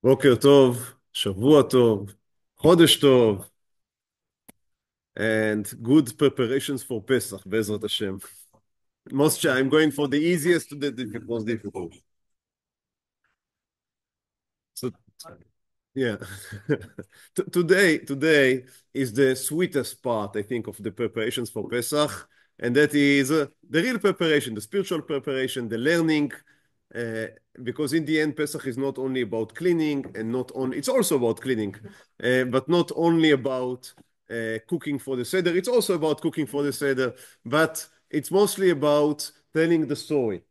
בוקר טוב, שבוע טוב, חודש טוב, and good preparations for Pesach, בעזרת השם. I'm going for the easiest to the most difficult. So, yeah. Today is the sweetest part, I think, of the preparations for Pesach, and that is the real preparation, the spiritual preparation, the learning, uh, because in the end, Pesach is not only about cleaning, and not only, it's also about cleaning, but not only about cooking for the Seder, it's also about cooking for the Seder, but it's mostly about telling the story,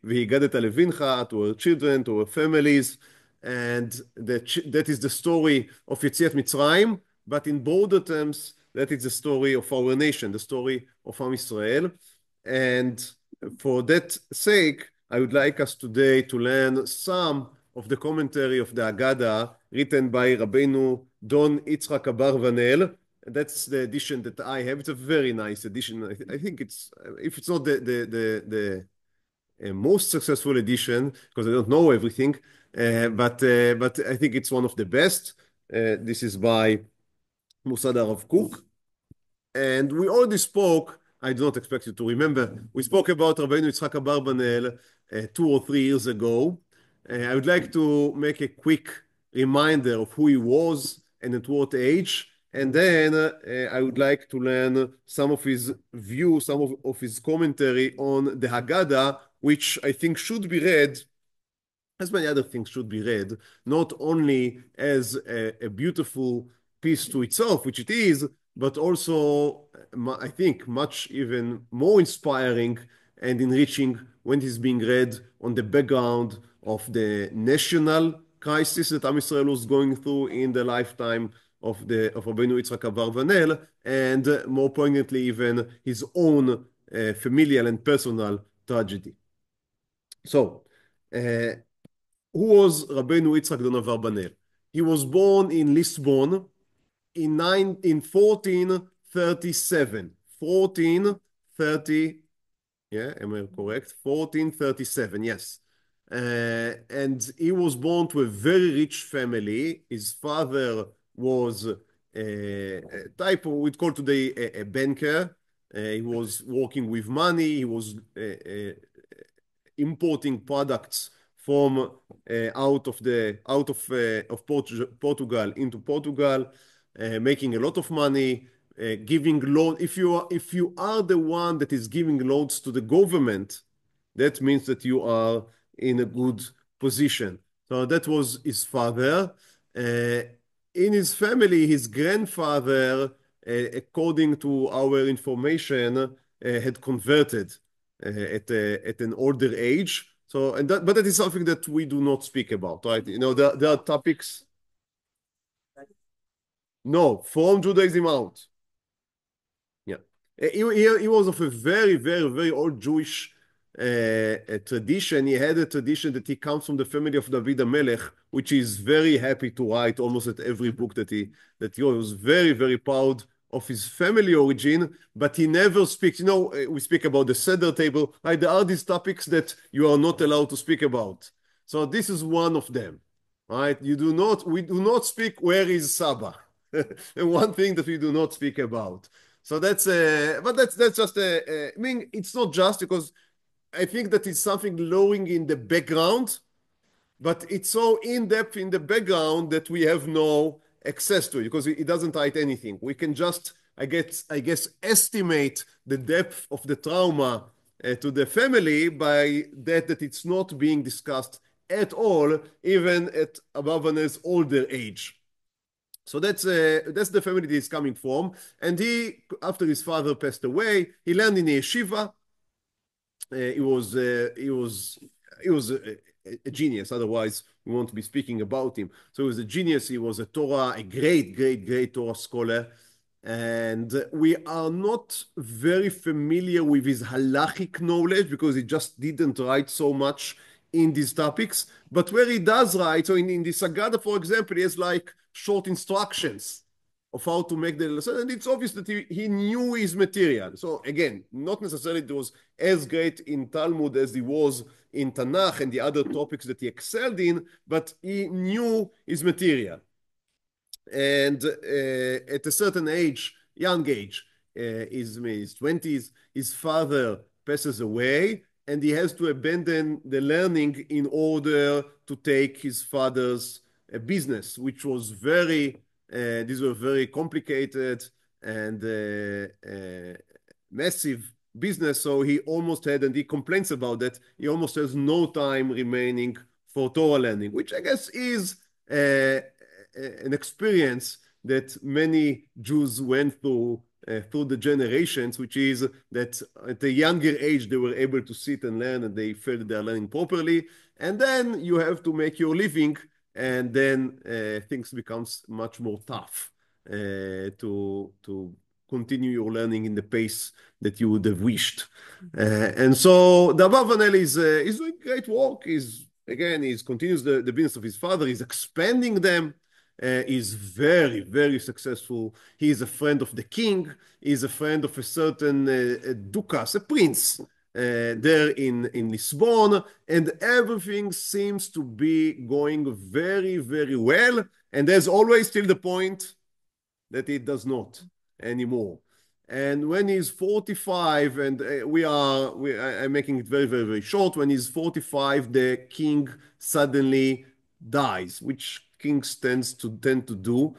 והגדת לבנך, to our children, to our families, and that is the story of Yetziat Mitzrayim, but in broader terms, that is the story of our nation, the story of Am Israel. And for that sake, I would like us today to learn some of the commentary of the Haggadah written by Rabbeinu Don Yitzchak Abarbanel. That's the edition that I have. It's a very nice edition. I think it's, if it's not the most successful edition, because I don't know everything, but I think it's one of the best. This is by Musad Arav Kook. And we already spoke, I do not expect you to remember, we spoke about Rabbeinu Yitzchak Abarbanel 2 or 3 years ago. I would like to make a quick reminder of who he was and at what age. And then I would like to learn some of his views, some of his commentary on the Haggadah, which I think should be read, as many other things should be read, not only as a beautiful piece to itself, which it is, but also, I think, much even more inspiring and enriching when it is being read on the background of the national crisis that Am Yisrael was going through in the lifetime of Rabbeinu Yitzchak Abarbanel, and more poignantly even his own familial and personal tragedy. So, who was Rabbeinu Yitzchak Don Abarbanel? He was born in Lisbon in 1437. 1430, yeah, am I correct? 1437, yes. And he was born to a very rich family. His father was a type of, we'd call today a banker. He was working with money. He was importing products from out of Portugal into Portugal, making a lot of money, giving loan. If you are the one that is giving loans to the government, that means that you are in a good position. So that was his father. In his family, his grandfather, according to our information, had converted at an older age. So, but that is something that we do not speak about, right? You know, there are topics. No, from Judaism out. Yeah. He was of a very, very, very old Jewish tradition. He had a tradition that he comes from the family of David HaMelech, which is very happy to write almost at every book that he was very, very proud of his family origin, but he never speaks. You know, we speak about the Seder table, right? There are these topics that you are not allowed to speak about. So this is one of them, right? We do not speak where is Saba. And one thing that we do not speak about. So that's but that's just I mean, it's not just because I think that it's something lowering in the background, but it's so in-depth in the background that we have no access to it because it doesn't write anything. We can just, I guess, estimate the depth of the trauma to the family by that it's not being discussed at all, even at Abarbanel's older age. So that's the family that he's coming from. And he, after his father passed away, he learned in a yeshiva. He was a genius. Otherwise, we won't be speaking about him. So he was a genius. He was a great Torah scholar. And we are not very familiar with his halachic knowledge because he just didn't write so much in these topics. But where he does write, so in this Haggadah, for example, he has like short instructions. of how to make the lesson, and it's obvious that he knew his material. So again, not necessarily it was as great in Talmud as he was in Tanakh and the other topics that he excelled in, but he knew his material. And at a certain age, young age, his 20s, his father passes away, and he has to abandon the learning in order to take his father's business, which was these were very complicated and massive business. So he almost had, and he complains about that, he almost has no time remaining for Torah learning, which I guess is an experience that many Jews went through the generations, which is that at a younger age they were able to sit and learn and they felt that they are learning properly. And then you have to make your living, and then things becomes much more tough to continue your learning in the pace that you would have wished. And so the Abarbanel is doing great work. He's continues the business of his father. He's expanding them. Is very, very successful. He is a friend of the king. He is a friend of a certain ducas, a prince, there in Lisbon, and everything seems to be going very, very well. And there's always still the point that it does not anymore. And when he's 45, and I'm making it very, very, very short, when he's 45, the king suddenly dies, which kings tend to do.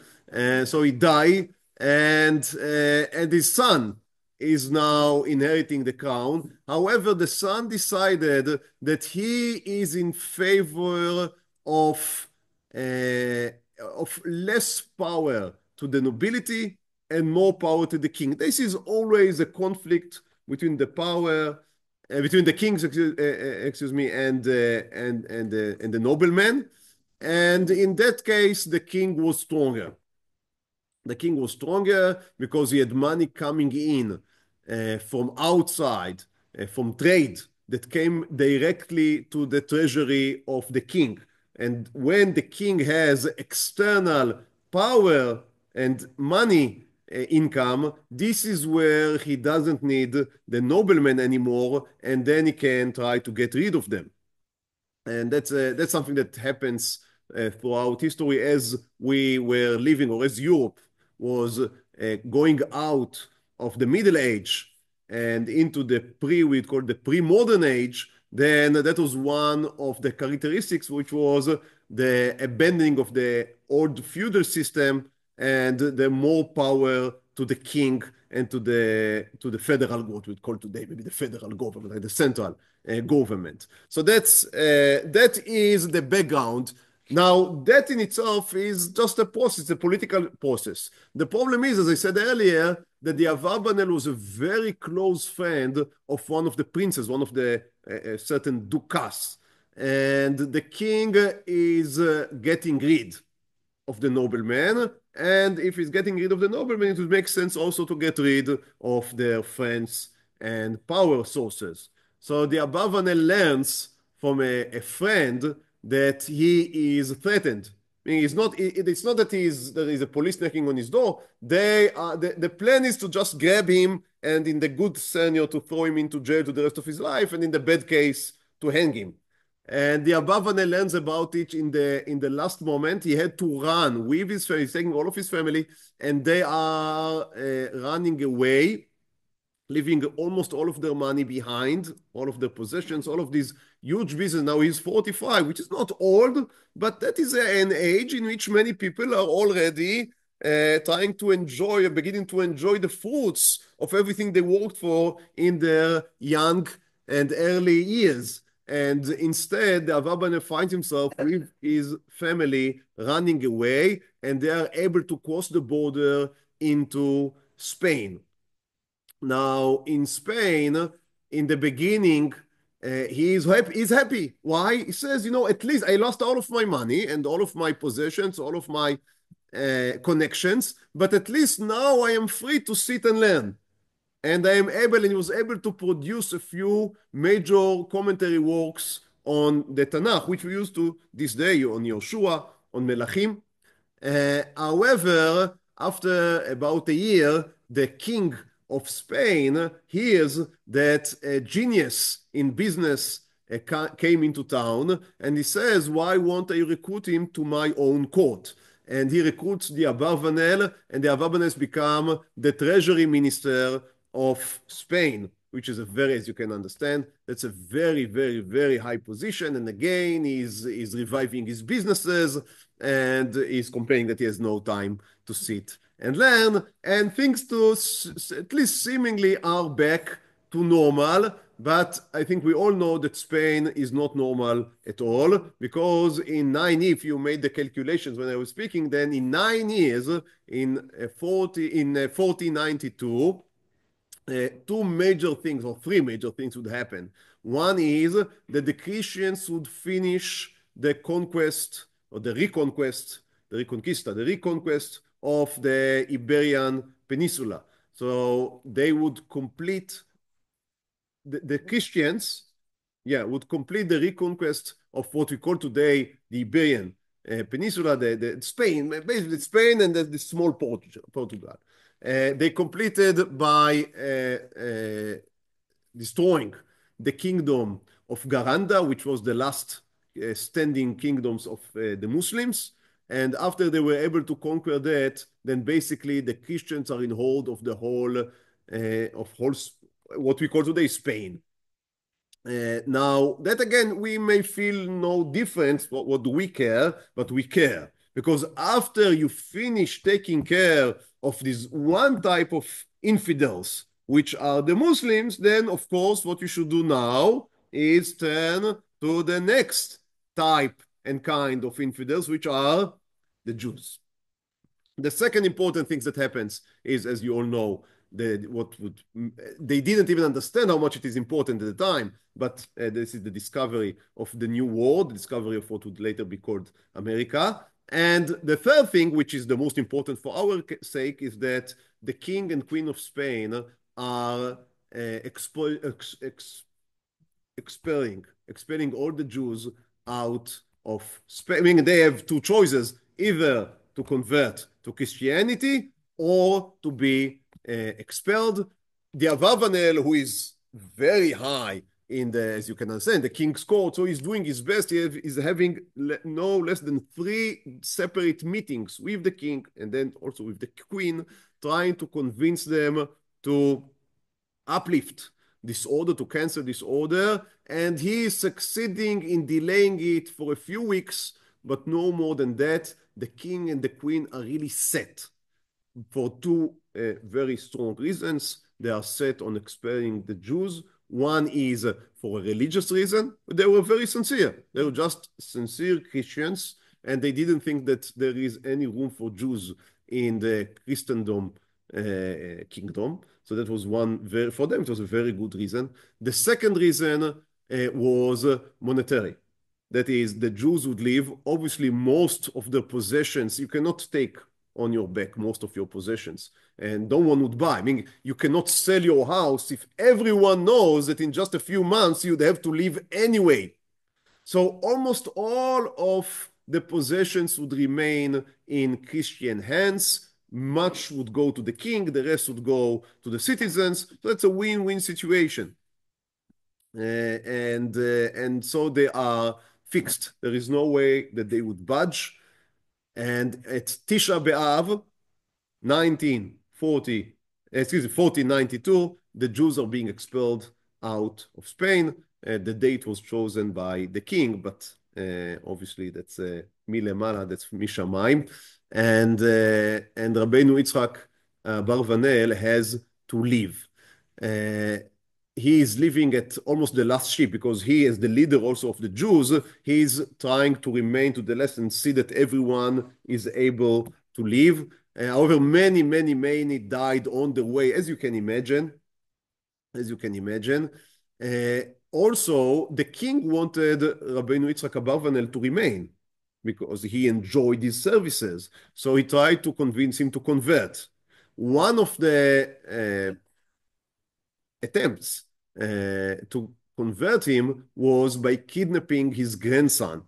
So he died, and his son is now inheriting the crown. However, the son decided that he is in favor of less power to the nobility and more power to the king. This is always a conflict between the power, between the kings, excuse me, and the noblemen. And in that case, the king was stronger. The king was stronger because he had money coming in from outside, from trade that came directly to the treasury of the king. And when the king has external power and money income, this is where he doesn't need the noblemen anymore, and then he can try to get rid of them. And that's something that happens throughout history as we were living, or as Europe was going out of the Middle Age and into we'd call the pre-modern age. Then that was one of the characteristics, which was the abandoning of the old feudal system and the more power to the king and to the federal, what we'd call today maybe the federal government, like the central government. So that is the background. Now, that in itself is just a process, a political process. The problem is, as I said earlier, that the Abarbanel was a very close friend of one of the princes, one of the certain ducas. And the king is getting rid of the nobleman. And if he's getting rid of the nobleman, it would make sense also to get rid of their friends and power sources. So the Abarbanel learns from a friend that he is threatened. I mean, it's not that there is a police knocking on his door. The plan is to just grab him, and in the good scenario to throw him into jail to the rest of his life, and in the bad case to hang him. And the Abarbanel learns about it in the last moment. He had to run with his family, he's taking all of his family, and they are running away, leaving almost all of their money behind, all of their possessions, all of these huge business. Now he's 45, which is not old, but that is an age in which many people are already beginning to enjoy the fruits of everything they worked for in their young and early years. And instead, the Abarbanel finds himself with his family running away, and they are able to cross the border into Spain. Now, in Spain, in the beginning, he's happy. Why? He says, at least I lost all of my money and all of my possessions, all of my connections, but at least now I am free to sit and learn. And he was able to produce a few major commentary works on the Tanakh, which we use to this day on Yoshua, on Melachim. However, after about a year, the king of Spain hears that a genius in business came into town, and he says, why won't I recruit him to my own court? And he recruits the Abarbanel, and the Abarbanel become the treasury minister of Spain, which is a very, as you can understand, that's a very, very, very high position. And again, he's reviving his businesses, and he's complaining that he has no time to sit and learn, and things to at least seemingly are back to normal. But I think we all know that Spain is not normal at all, because in 9 years, if you made the calculations when I was speaking, then in 9 years, in 1492, two major things or three major things would happen. One is that the Christians would finish the conquest or the reconquest of the Iberian Peninsula. So they would complete the Christians, would complete the reconquest of what we call today the Iberian Peninsula, the Spain, basically Spain and the small Portugal. They completed by destroying the kingdom of Garanda, which was the last standing kingdoms of the Muslims. And after they were able to conquer that, then basically the Christians are in hold of the whole what we call today Spain. Now, that again, we may feel no difference. What do we care? But we care. Because after you finish taking care of this one type of infidels, which are the Muslims, then of course what you should do now is turn to the next type and kind of infidels, which are the Jews. The second important thing that happens is, as you all know, they didn't even understand how much it is important at the time, but this is the discovery of the new world, the discovery of what would later be called America. And the third thing, which is the most important for our sake, is that the king and queen of Spain are expelling all the Jews out of Spain. I mean, they have two choices, either to convert to Christianity or to be expelled. The Abarbanel, who is very high in the, as you can understand, the king's court, so he's doing his best. He is having no less than 3 separate meetings with the king and then also with the queen, trying to convince them to uplift this order, to cancel this order, and he is succeeding in delaying it for a few weeks, but no more than that. The king and the queen are really set for 2 very strong reasons. They are set on expelling the Jews. One is for a religious reason. They were very sincere. They were just sincere Christians, and they didn't think that there is any room for Jews in the Christendom kingdom. So that was one, for them, it was a very good reason. The second reason was monetary. That is, the Jews would leave. Obviously, most of their possessions, you cannot take on your back most of your possessions, and no one would buy. I mean, you cannot sell your house if everyone knows that in just a few months you'd have to leave anyway. So almost all of the possessions would remain in Christian hands. Much would go to the king, the rest would go to the citizens. So it's a win-win situation. And so they are fixed. There is no way that they would budge. And at Tisha B'Av, 1492, the Jews are being expelled out of Spain. The date was chosen by the king, but obviously that's milemala, that's mishamayim. And Rabbeinu Yitzchak Abarbanel has to leave. He is living at almost the last ship, because he, as the leader also of the Jews, he is trying to remain to the last and see that everyone is able to leave. However, many died on the way, as you can imagine. Also, the king wanted Rabbeinu Yitzchak Abarbanel to remain because he enjoyed his services. So he tried to convince him to convert. One of the attempts to convert him was by kidnapping his grandson.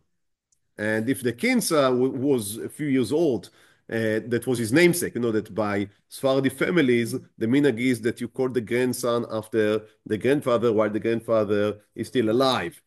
And if the Kinsa was a few years old, that was his namesake. You know that by Sephardi families, the minhag is that you call the grandson after the grandfather while the grandfather is still alive.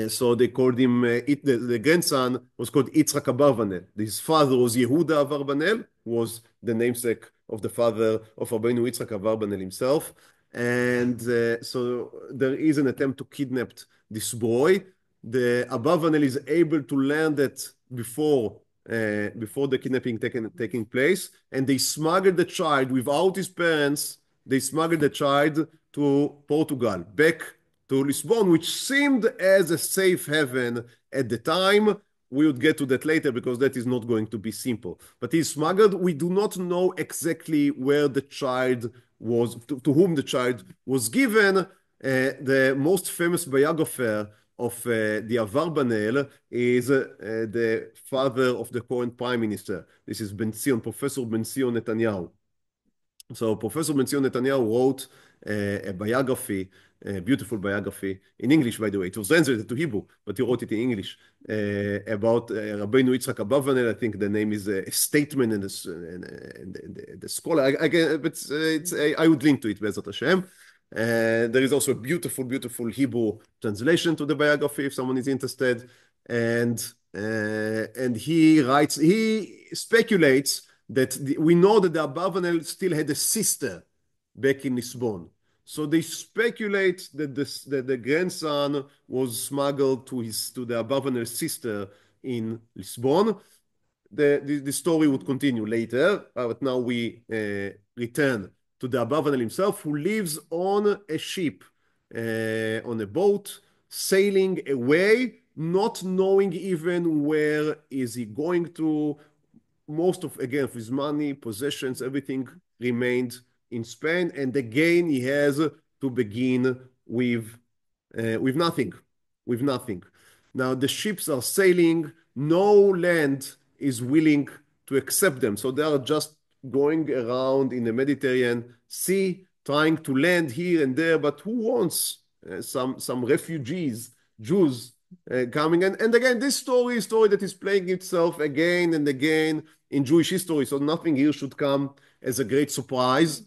So they called him, the grandson was called Yitzhak Abarbanel. His father was Yehuda Abarbanel, who was the namesake of the father of Rabbeinu Yitzhak Abarbanel himself. And so there is an attempt to kidnap this boy. The Abarbanel is able to learn that before the kidnapping taking place, and they smuggled the child without his parents. They smuggled the child to Portugal, back to Lisbon, which seemed as a safe haven at the time. We would get to that later because that is not going to be simple. But he's smuggled. We do not know exactly where the child was, to whom the child was given. The most famous biographer of the Abarbanel is the father of the current prime minister. This is Professor Ben-Zion Netanyahu. So Professor Ben-Zion Netanyahu wrote a biography, a beautiful biography, in English, by the way. It was translated to Hebrew, but he wrote it in English, about Rabbeinu Yitzhak Abarbanel. I think the name is a statement and the scholar. I would link to it, Be'ezrat Hashem. There is also a beautiful, beautiful Hebrew translation to the biography if someone is interested. And he writes, he speculates that we know that the Abarbanel still had a sister back in Lisbon. So they speculate that the grandson was smuggled to the Abarbanel's sister in Lisbon. The story would continue later, but now we return to the Abarbanel himself, who lives on a ship, on a boat, sailing away, not knowing even where is he going to. Most of, again, of his money, possessions, everything remained in Spain. And again, he has to begin with nothing, with nothing. Now, the ships are sailing. No land is willing to accept them. So they are just going around in the Mediterranean Sea, trying to land here and there. But who wants some refugees, Jews, coming? And again, this story is a story that is playing itself again and again in Jewish history. So nothing here should come as a great surprise.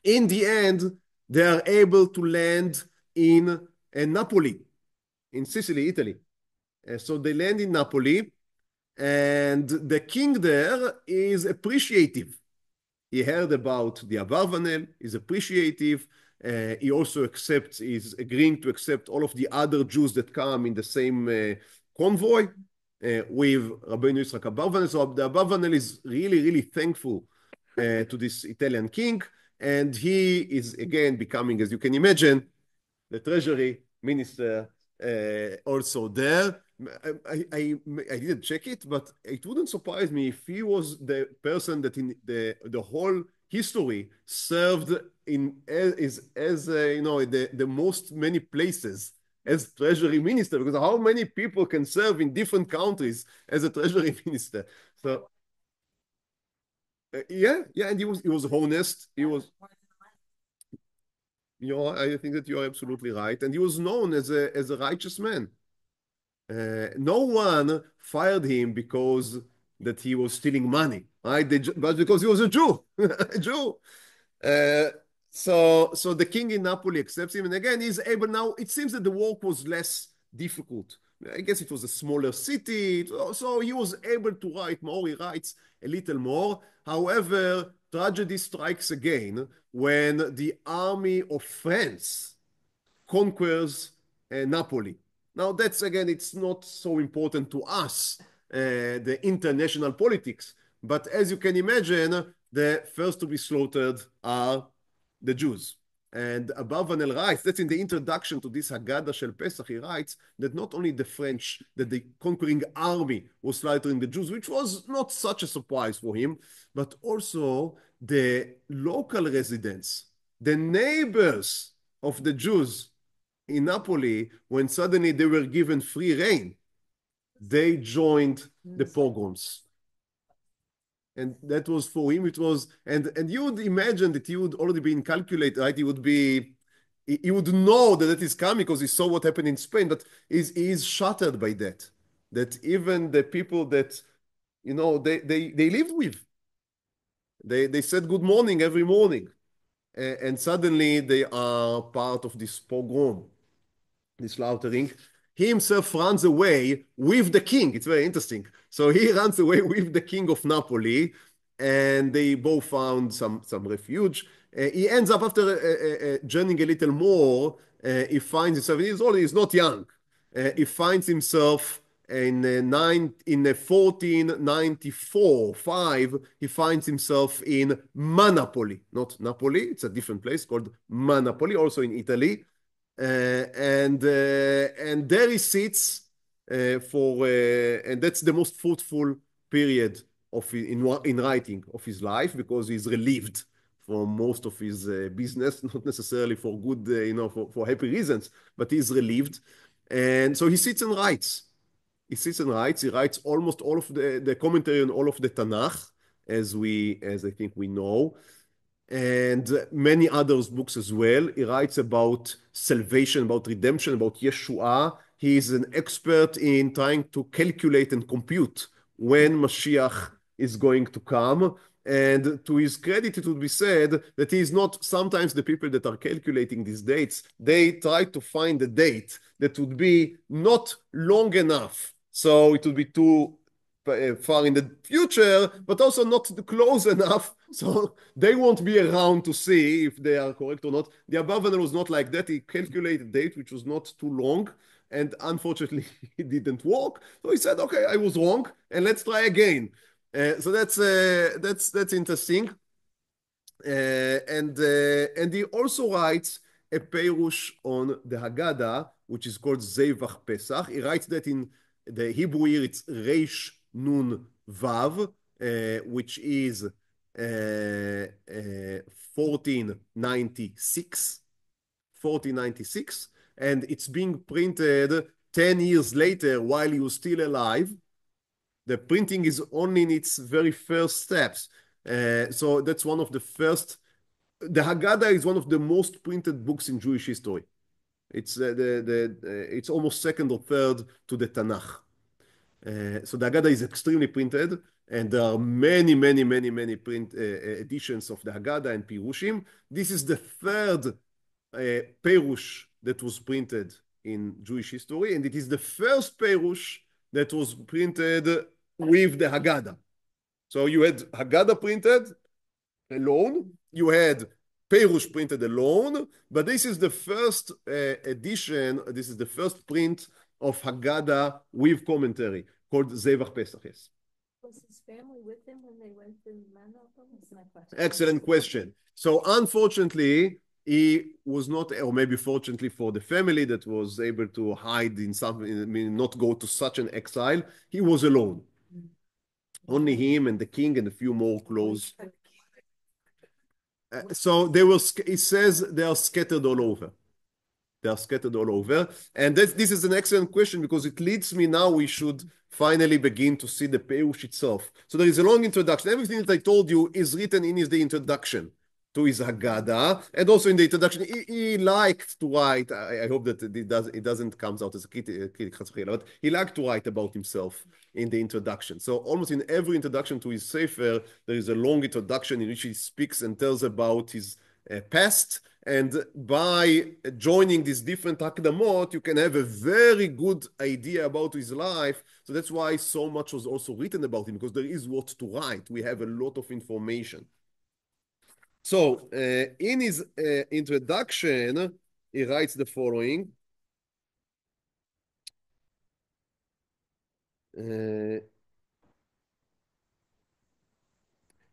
In the end, they are able to land in Napoli, in Sicily, Italy. So they land in Napoli, and the king there is appreciative. He heard about the Abarbanel, is appreciative. He also is agreeing to accept all of the other Jews that come in the same convoy with Rabbeinu Yitzhak Abarbanel. So the Abarbanel is really, really thankful to this Italian king. And he is, again, becoming, as you can imagine, the treasury minister also there. I didn't check it, but it wouldn't surprise me if he was the person that in the whole history served in as you know, the most many places as treasury minister, because how many people can serve in different countries as a treasury minister? So yeah, and he was honest. He was, you know, I think that you are absolutely right, and he was known as a righteous man. No one fired him because that he was stealing money, right? But because he was a Jew, a Jew. So the king in Napoli accepts him, and again, he's able now. It seems that the work was less difficult. I guess it was a smaller city, so he was able to write more. He writes a little more. However, tragedy strikes again when the army of France conquers Napoli. Now, that's, again, it's not so important to us, the international politics. But as you can imagine, the first to be slaughtered are the Jews. And Abarbanel writes, that's in the introduction to this Haggadah shel Pesach, he writes that not only the French, that the conquering army was slaughtering the Jews, which was not such a surprise for him, but also the local residents, the neighbors of the Jews in Napoli, when suddenly they were given free reign, they joined the pogroms. And that was for him, it was, and you would imagine that he would already be calculated, right? He would know that that is coming because he saw what happened in Spain, but he is shattered by that. That even the people that they lived with. They said good morning every morning. And suddenly they are part of this pogrom, this slaughtering. He himself runs away with the king. It's very interesting. So he runs away with the king of Napoli, and they both found some refuge. He ends up, after journeying a little more, he finds himself, he's not young. He finds himself in 1494, 5, he finds himself in Manapoli, not Napoli, it's a different place called Manapoli, also in Italy. And there he sits and that's the most fruitful period in writing of his life, because he's relieved from most of his business, not necessarily for good, for happy reasons, but he's relieved. And so he sits and writes. He sits and writes. He writes almost all of the commentary on all of the Tanakh, as I think we know, and many other books as well. He writes about salvation, about redemption, about Yeshua. He is an expert in trying to calculate and compute when Mashiach is going to come. And to his credit, it would be said that he is not, sometimes the people that are calculating these dates, they try to find a date that would be not long enough, so it would be too far in the future, but also not close enough, so they won't be around to see if they are correct or not. The Abarbanel was not like that. He calculated a date which was not too long, and unfortunately it didn't work. So he said, okay, I was wrong, and let's try again. So that's interesting. And he also writes a Perush on the Haggadah, which is called Zevach Pesach. He writes that in the Hebrew year, it's Reish Nun Vav, which is 1496. 1496, and it's being printed 10 years later while he was still alive. The printing is only in its very first steps. So that's one of the first. The Haggadah is one of the most printed books in Jewish history. It's it's almost second or third to the Tanakh. So the Haggadah is extremely printed, and there are many print editions of the Haggadah and Pirushim. This is the third Perush that was printed in Jewish history, and it is the first Perush that was printed with the Haggadah. So you had Haggadah printed alone, you had Perush printed alone, but this is the first edition, this is the first print of Haggadah with commentary, called Zevach Pesach. Yes. Was his family with him when they went to Manapoli? Excellent question. So unfortunately, he was not, or maybe fortunately for the family that was able to hide in something, I mean, not go to such an exile, he was alone. Only him and the king and a few more close. So they were, it says they are scattered all over. They are scattered all over. And this is an excellent question, because it leads me now, we should finally begin to see the Perush itself. So there is a long introduction. Everything that I told you is written in the introduction to his Haggadah, and also in the introduction, he liked to write. I hope that it doesn't come out as a critic, but he liked to write about himself in the introduction. So almost in every introduction to his Sefer, there is a long introduction in which he speaks and tells about his past. And by joining these different Hakdamot, you can have a very good idea about his life. So that's why so much was also written about him, because there is what to write. We have a lot of information. So in his introduction, he writes the following.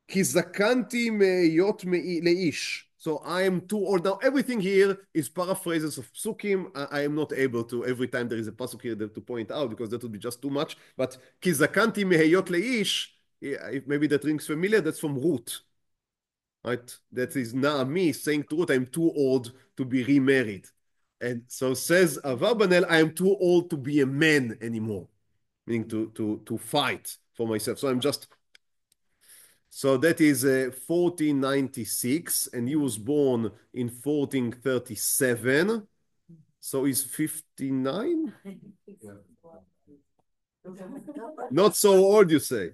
כי זקנתי מהיות לאיש. So I am too old. Now everything here is paraphrases of psukim. I am not able to, every time there is a pasuk here to point out, because that would be just too much. But כי זקנתי מהיות לאיש, maybe that rings familiar, that's from Ruth. Right? That is Naomi saying to Ruth, I'm too old to be remarried. And so says Abarbanel, I am too old to be a man anymore. Meaning to fight for myself. So I'm just... So that is 1496, and he was born in 1437. So he's 59? Not so old, you say.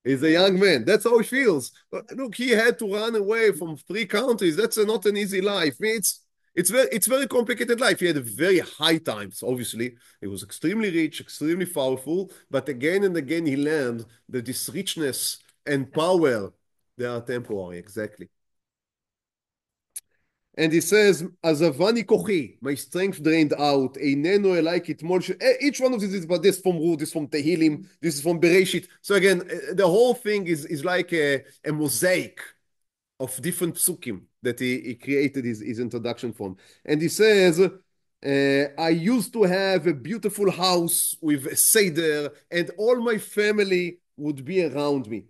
He's a young man. That's how he feels. Look, he had to run away from 3 countries. That's not an easy life. It's very complicated life. He had a very high times, obviously. He was extremely rich, extremely powerful, but again and again he learned that this richness and power, they are temporary, exactly. And he says, Azavani kochi, my strength drained out, einenu elai kitmol. Each one of these is, but this from Ruth, this from Tehillim, this is from Bereshit. So again, the whole thing is like a mosaic of different psukim that he created his introduction from. And he says, I used to have a beautiful house with a Seder, and all my family would be around me.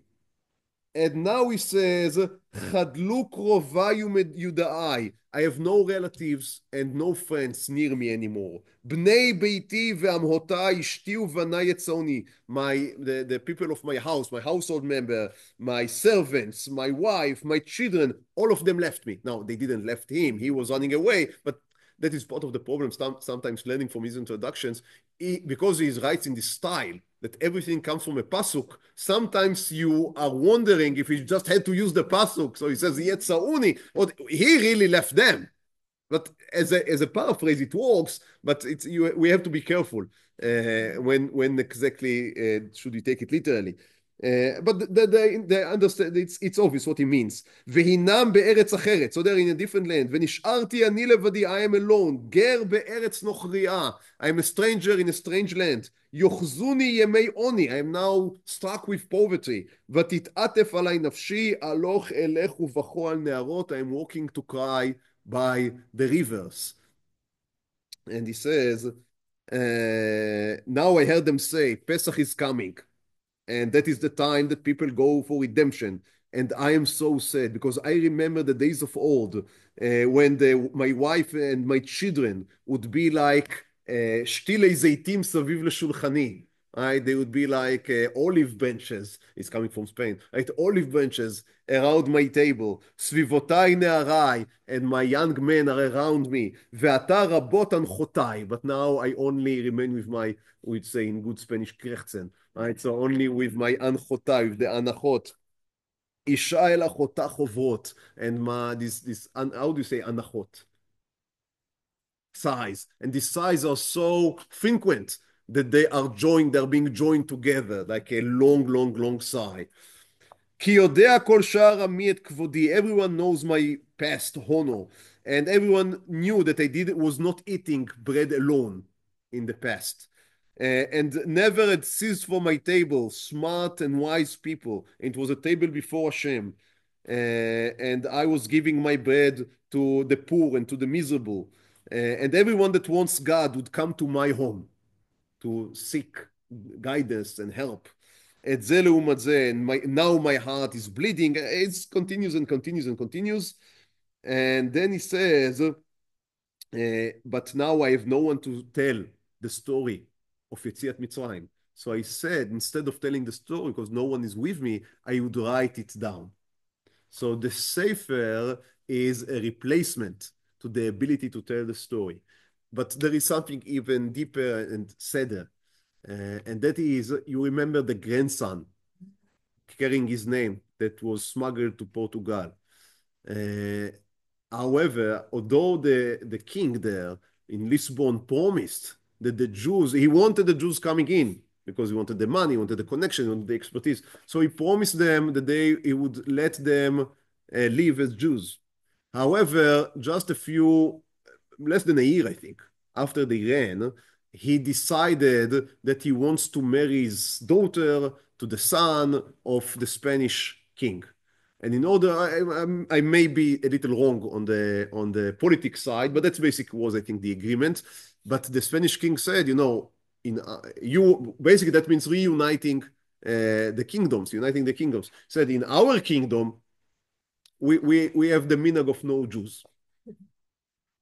And now he says, Chadlu krovai yudai. I have no relatives and no friends near me anymore. Bnei beiti ve'amhotai ishti uvanai etzoni. The people of my house, my household member, my servants, my wife, my children, all of them left me. Now, they didn't left him. He was running away, but that is part of the problem, sometimes learning from his introductions. Because he writes in this style, that everything comes from a pasuk, sometimes you are wondering if he just had to use the pasuk. So he says, Yetzauni, or he really left them. But as a paraphrase, it works, but we have to be careful when exactly should we take it literally. But they understand, it's obvious what he means. והינם בארץ אחרת, so they're in a different land. ונשארתי אני לבדי, I am alone. גר בארץ נוכריה, I am a stranger in a strange land. יאחזוני ימי עוני, I am now struck with poverty. ותתעטף עלי נפשי, הלוך אלך ובכו על נהרות, I am walking to cry by the rivers. And he says, now I heard them say, Pesach is coming. And that is the time that people go for redemption. And I am so sad because I remember the days of old when my wife and my children would be like שתילי זיתים סביב לשולחני. Right? They would be like olive branches. It's coming from Spain. Right? Olive branches around my table. סביבותיי נעריי, and my young men are around me. ועתה רבות הנחותיי. But now I only remain with my, we'd say in good Spanish, קרחצן. Right? So only with my anchotai, with the anachot. Isha el achota chovot. And how do you say anachot? Sighs. And these sighs are so frequent that they're being joined together, like a long, long, long sigh. כי יודע כל שער עמי את כבודי. Everyone knows my past honor. And everyone knew that I was not eating bread alone in the past. And never had ceased from my table smart and wise people. It was a table before Hashem. And I was giving my bread to the poor and to the miserable. And everyone that wants God would come to my home to seek guidance and help. את זה לעומת זה, and now my heart is bleeding. It continues and continues and continues. And then he says, but now I have no one to tell the story of Yetziat Mitzrayim. So I said, instead of telling the story, because no one is with me, I would write it down. So the Sefer is a replacement to the ability to tell the story. But there is something even deeper and sadder. And that is, you remember the grandson carrying his name that was smuggled to Portugal. However, although the king there in Lisbon promised that the Jews, he wanted the Jews coming in because he wanted the money, he wanted the connection, he wanted the expertise. So he promised them that he would let them live as Jews. However, just less than a year, I think, after they ran, he decided that he wants to marry his daughter to the son of the Spanish king. And in order, I may be a little wrong on the politics side, but that's basically was, I think, the agreement. But the Spanish king said, basically that means reuniting the kingdoms, uniting the kingdoms. Said in our kingdom, we have the minhag of no Jews.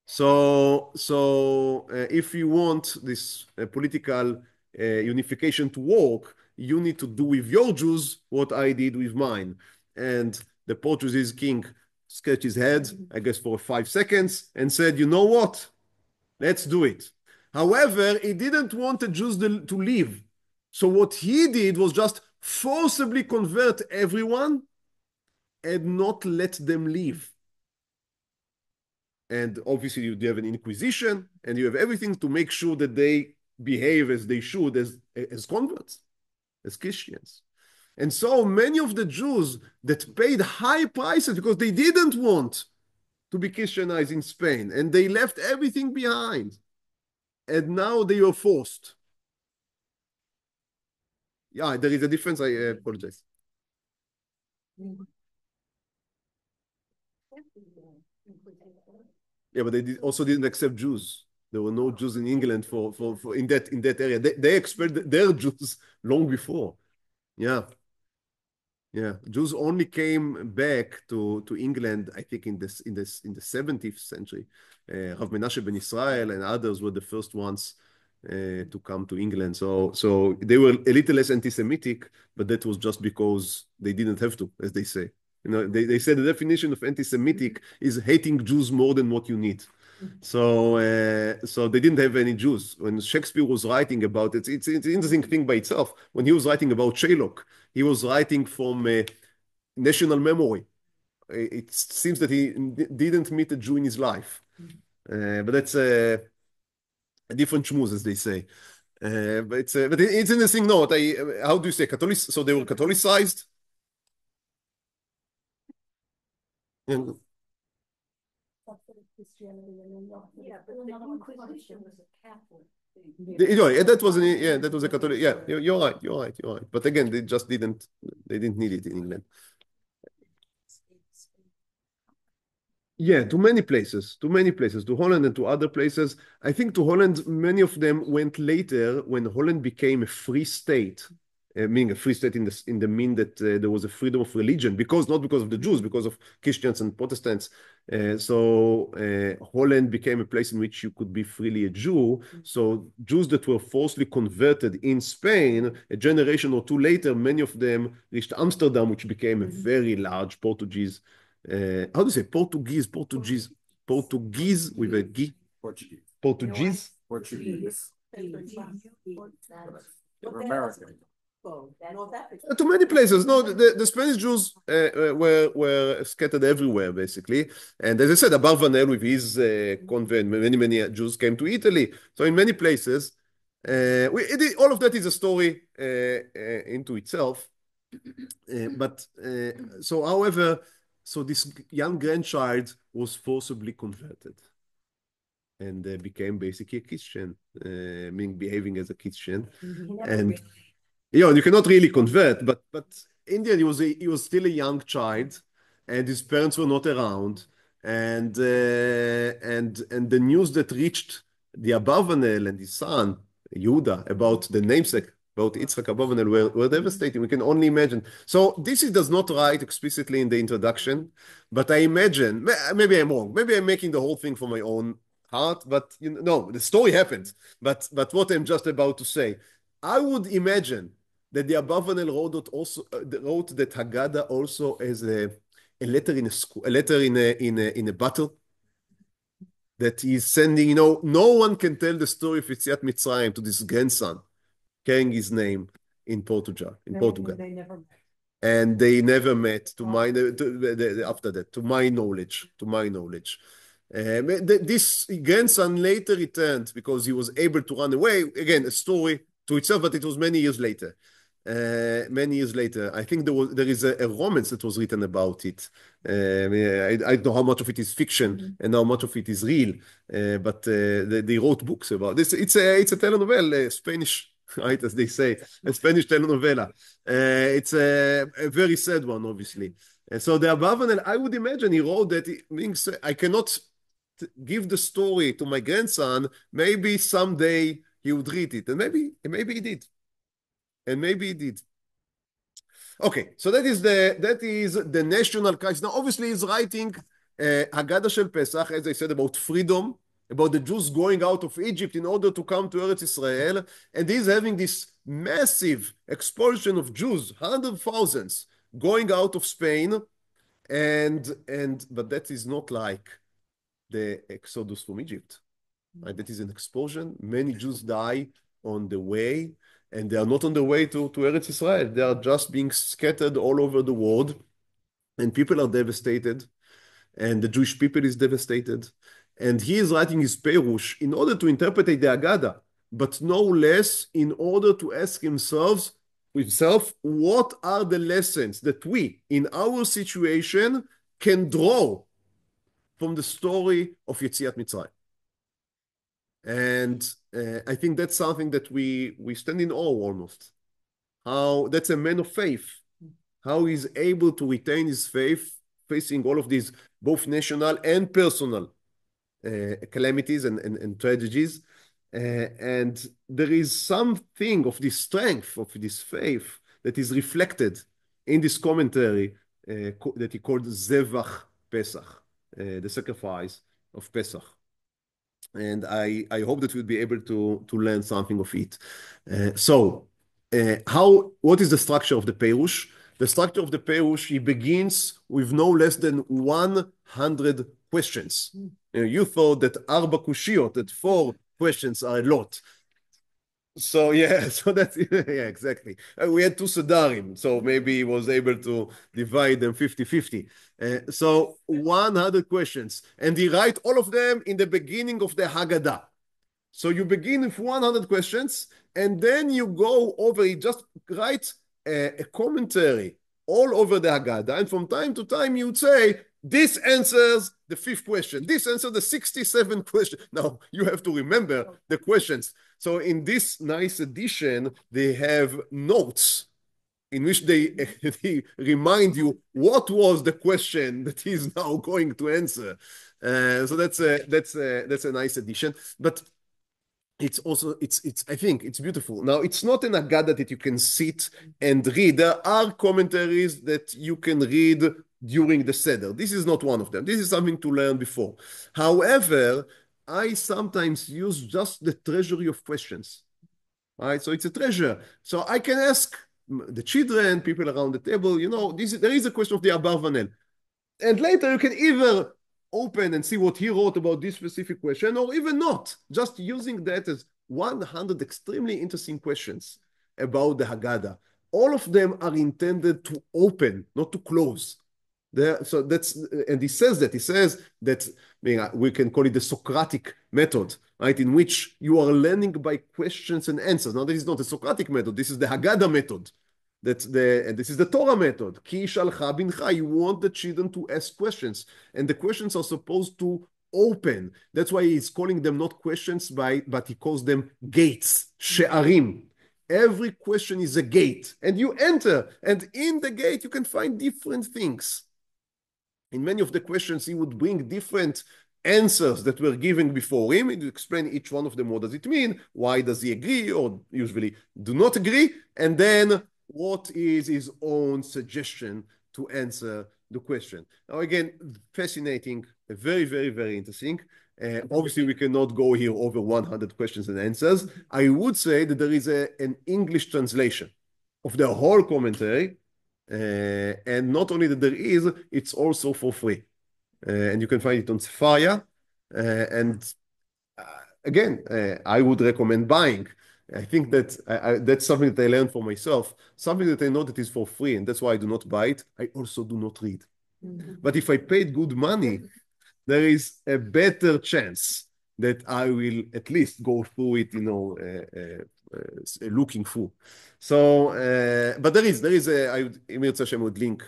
So if you want this political unification to work, you need to do with your Jews what I did with mine. And the Portuguese king scratched his head, I guess for 5 seconds, and said, you know what? Let's do it. However, he didn't want the Jews to leave. So what he did was just forcibly convert everyone and not let them leave. And obviously you have an inquisition and you have everything to make sure that they behave as they should as converts, as Christians. And so many of the Jews that paid high prices because they didn't want to be Christianized in Spain and they left everything behind and now they were forced. Yeah, there is a difference. I apologize. Yeah, but they also didn't accept Jews. There were no Jews in England for in that area. They expelled their Jews long before. Yeah. Yeah, Jews only came back to England, I think, in the 17th century. Rav Menashe ben Israel and others were the first ones to come to England. So they were a little less anti-Semitic, but that was just because they didn't have to, as they say. You know, they said the definition of anti-Semitic is hating Jews more than what you need. So they didn't have any Jews. When Shakespeare was writing about it, it's an interesting thing by itself. When he was writing about Shylock, he was writing from national memory. It seems that he didn't meet a Jew in his life. But that's a different schmooze, as they say. But it's interesting note. How do you say Catholic? So they were Catholicized. And, Yeah, but the Inquisition was a Catholic thing. that was a Catholic. Yeah, you're right. But again, they didn't need it in England. Yeah, to many places, to Holland and to other places. I think to Holland, many of them went later when Holland became a free state, meaning a free state in the mean that there was a freedom of religion, not because of the Jews, because of Christians and Protestants. So Holland became a place in which you could be freely a Jew. So Jews that were forcibly converted in Spain, a generation or two later, many of them reached Amsterdam, which became a very large Portuguese. How do you say Portuguese with a G? Portuguese. They're American. To many places. No, the Spanish Jews were scattered everywhere, basically. And as I said, Abarbanel with his convent, many Jews came to Italy. So in many places, all of that is a story into itself. So this young grandchild was forcibly converted and became basically a Christian, meaning behaving as a Christian. And you cannot really convert, but India, he was still a young child, and his parents were not around, and the news that reached the Abarbanel and his son Yehuda about the namesake, about Yitzchak Abarbanel, were devastating. We can only imagine. So this he does not write explicitly in the introduction, but I imagine, maybe I'm wrong, maybe I'm making the whole thing for my own heart, but no, the story happened. But what I'm just about to say, I would imagine that the Abarbanel wrote that Haggadah also as a letter in a letter in a battle that he's sending. No one can tell the story of Yetziat Mitzrayim to this grandson carrying his name in Portugal. They never met. And they never met, after that, to my knowledge. This grandson later returned because he was able to run away. Again, a story to itself, but it was many years later. I think there is a romance that was written about it. I don't know how much of it is fiction and how much of it is real, but they wrote books about this. It's a telenovela, Spanish, right, as they say, a Spanish telenovela. It's a very sad one, obviously. So the Abarbanel, I would imagine he wrote that it means I cannot give the story to my grandson. Maybe someday he would read it, and maybe he did. Okay, so that is the national crisis. Now, obviously, he's writing Haggadah Shel Pesach, as I said, about freedom, about the Jews going out of Egypt in order to come to Eretz Israel, and he's having this massive expulsion of Jews, hundreds of thousands, going out of Spain, but that is not like the Exodus from Egypt. Right? That is an expulsion. Many Jews die on the way. and they are not on the way to Eretz Israel. They are just being scattered all over the world, and people are devastated, and the Jewish people is devastated. And he is writing his Perush in order to interpret the Haggadah, but no less in order to ask himself, what are the lessons that we, in our situation, can draw from the story of Yetziat Mitzrayim. And I think that's something that we stand in awe almost. How that's a man of faith, how he's able to retain his faith facing all of these both national and personal calamities and tragedies. And there is something of this strength, of this faith that is reflected in this commentary that he called Zevach Pesach, the sacrifice of Pesach. And I hope that we'll be able to learn something of it. What is the structure of the Perush? The structure of the Perush, he begins with no less than 100 questions. You thought that Arba Kushiyot, that 4 questions are a lot. So yeah, so that's yeah, exactly. We had 2 Sedarim, so maybe he was able to divide them 50-50. So 100 questions, and he write all of them in the beginning of the Haggadah. So you begin with 100 questions, and then you go over. He just write a commentary all over the Haggadah, and from time to time you would say, this answers the 5th question. This answers the 67th question. Now, you have to remember the questions. So in this nice edition, they have notes in which they remind you what was the question that he's now going to answer. So that's a nice addition. But it's also, I think it's beautiful. Now, it's not an Haggadah that you can sit and read. There are commentaries that you can read during the Seder. This is not one of them. This is something to learn before. However, I sometimes use just the treasury of questions. Right? So it's a treasure. So I can ask the children, people around the table, there is a question of the Abarbanel. And later you can either open and see what he wrote about this specific question, or even not, just using that as 100 extremely interesting questions about the Haggadah. All of them are intended to open, not to close. And he says that we can call it the Socratic method, right? In which you are learning by questions and answers. Now, this is not a Socratic method. This is the Haggadah method. And this is the Torah method. Ki shalcha bincha. You want the children to ask questions, and the questions are supposed to open. That's why he's calling them not questions, but he calls them gates, she'arim. Every question is a gate, and you enter, and in the gate you can find different things. In many of the questions, he would bring different answers that were given before him. He would explain each one of them. What does it mean? Why does he agree or usually do not agree? And then what is his own suggestion to answer the question? Now, again, fascinating, very, very, very interesting. Obviously, we cannot go here over 100 questions and answers. I would say that there is an English translation of the whole commentary. And not only that there is, it's also for free. And you can find it on Sefaria. Again, I would recommend buying. I think that that's something that I learned for myself, something that I know that is for free, and that's why I do not buy it. I also do not read. But if I paid good money, there is a better chance that I will at least go through it, looking through. So, but there is I would link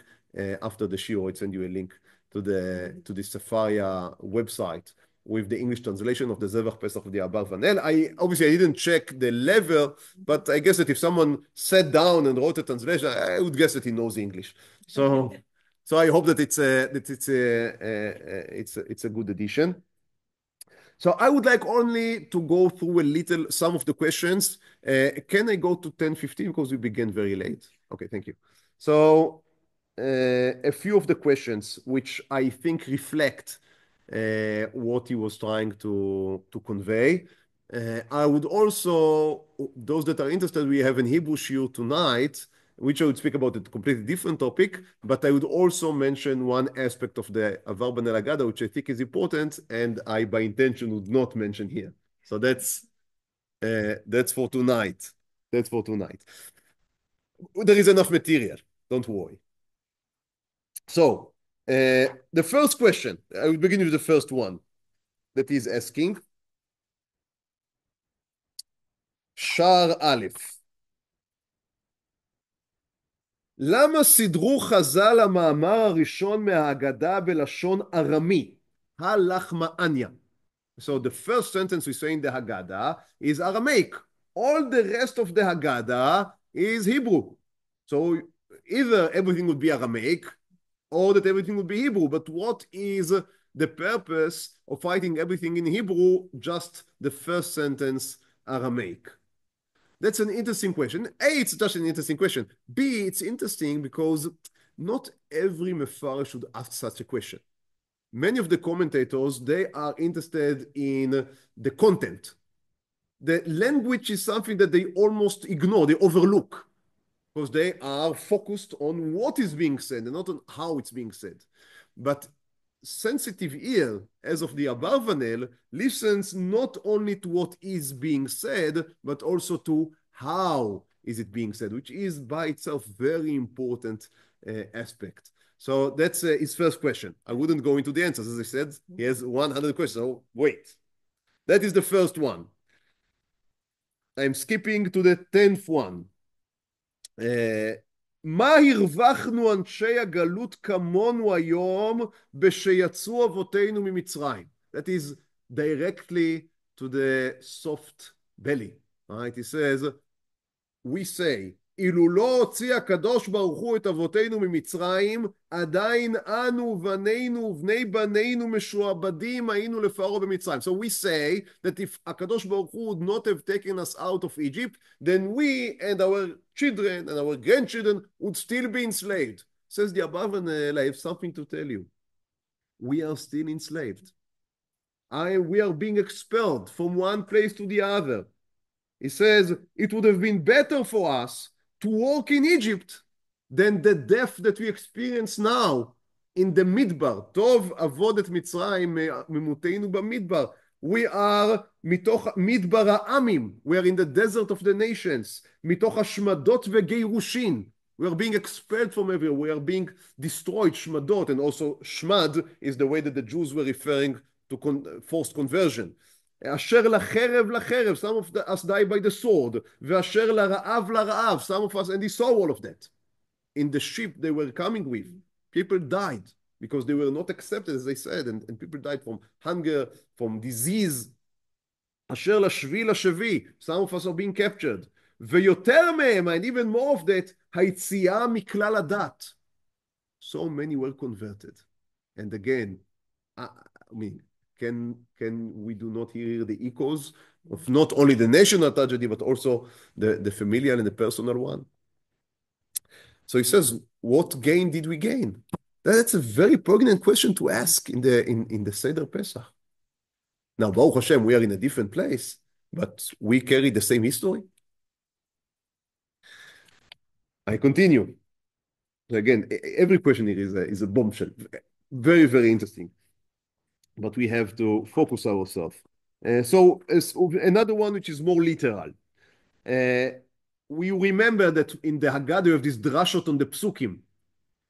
after the shiur. I'd send you a link to the Sefaria website with the English translation of the Zevach Pesach of the Abarbanel. I didn't check the level, but I guess that if someone sat down and wrote a translation, I would guess that he knows English. So I hope that it's a good addition. So I would like only to go through some of the questions. Can I go to 10:15 because we began very late? Okay, thank you. So a few of the questions which I think reflect what he was trying to convey. I would also, those that are interested, we have an Hebrew shiur tonight, which I would speak about a completely different topic, but I would also mention one aspect of the Abarbanel Haggadah, which I think is important, and I, by intention, would not mention here. So that's for tonight. That's for tonight. There is enough material. Don't worry. So, the first question, I will begin with the first one that is asking. שער א', למה סידרו חז"ל המאמר הראשון מההגדה בלשון ארמי? הלחמאניה. So the first sentence we say in the Haggadah is Aramaic. All the rest of the Haggadah is Hebrew. So either everything would be Aramaic or that everything would be Hebrew. But what is the purpose of writing everything in Hebrew, just the first sentence Aramaic? That's an interesting question. A, it's just an interesting question. B, it's interesting because not every Mefarsh should ask such a question. Many of the commentators, they are interested in the content. The language is something that they almost ignore, they overlook, because they are focused on what is being said and not on how it's being said. But sensitive ear, as of the Abarbanel, listens not only to what is being said, but also to how is it being said, which is by itself very important aspect. So that's his first question. I wouldn't go into the answers. As I said, he has 100 questions. So wait. That is the first one. I'm skipping to the 10th one. מה הרווחנו אנשי הגלות כמונו היום בשיצאו אבותינו ממצרים? That is directly to the soft belly. Right? He says, we say, אילו לא הוציא הקדוש ברוך הוא את אבותינו ממצרים, עדיין אנו ובנינו ובני בנינו משועבדים היינו לפרעה במצרים. So we say that if הקדוש ברוך הוא would not have taken us out of Egypt, then we and our children and our grandchildren would still be enslaved. Says the Abarbanel, I have something to tell you. We are still enslaved. We are being expelled from one place to the other. He says, it would have been better for us to walk in Egypt than the death that we experience now in the Midbar. Tov avodet Mitzrayim ממותנו במדבר. We are מתוך מדבר העמים. We are in the desert of the nations. מתוך השמדות וגירושין. We are being expelled from everywhere. We are being destroyed, shmadot, and also shmad is the way that the Jews were referring to forced conversion. אשר לחרב לחרב, some of us die by the sword, ואשר לרעב לרעב, some of us, and he saw all of that. In the ship they were coming with, people died because they were not accepted, as I said, and people died from hunger, from disease. אשר לשבי לשבי, some of us are being captured. ויותר מהם, and even more of that, היציאה מכלל הדת. So many were converted. And again, I mean, can we do not hear the echoes of not only the national tragedy, but also the familial and the personal one? So he says, what gain did we gain? That's a very poignant question to ask in the Seder Pesach. Now, Baruch Hashem, we are in a different place, but we carry the same history. I continue. Again, every question here is a bombshell. Very, very interesting. But we have to focus ourselves. So another one which is more literal. We remember that in the Haggadah we have this drashot on the psukim.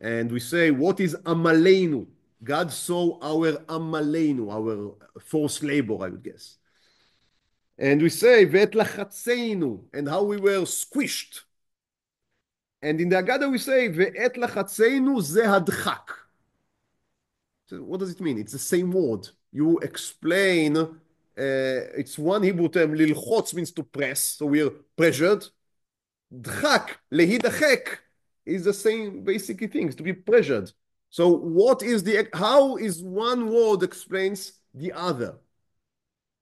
And we say, what is amaleinu? God saw our amaleinu, our forced labor, I would guess. And we say, ve'et lachatzeinu, and how we were squished. And in the Haggadah we say, ve'et lachatzeinu ze hadchak. So what does it mean? It's the same word. You explain, it's one Hebrew term, lilchotz means to press, so we're pressured. Dchak, lehidachek, is the same basic things, to be pressured. So how is one word explains the other?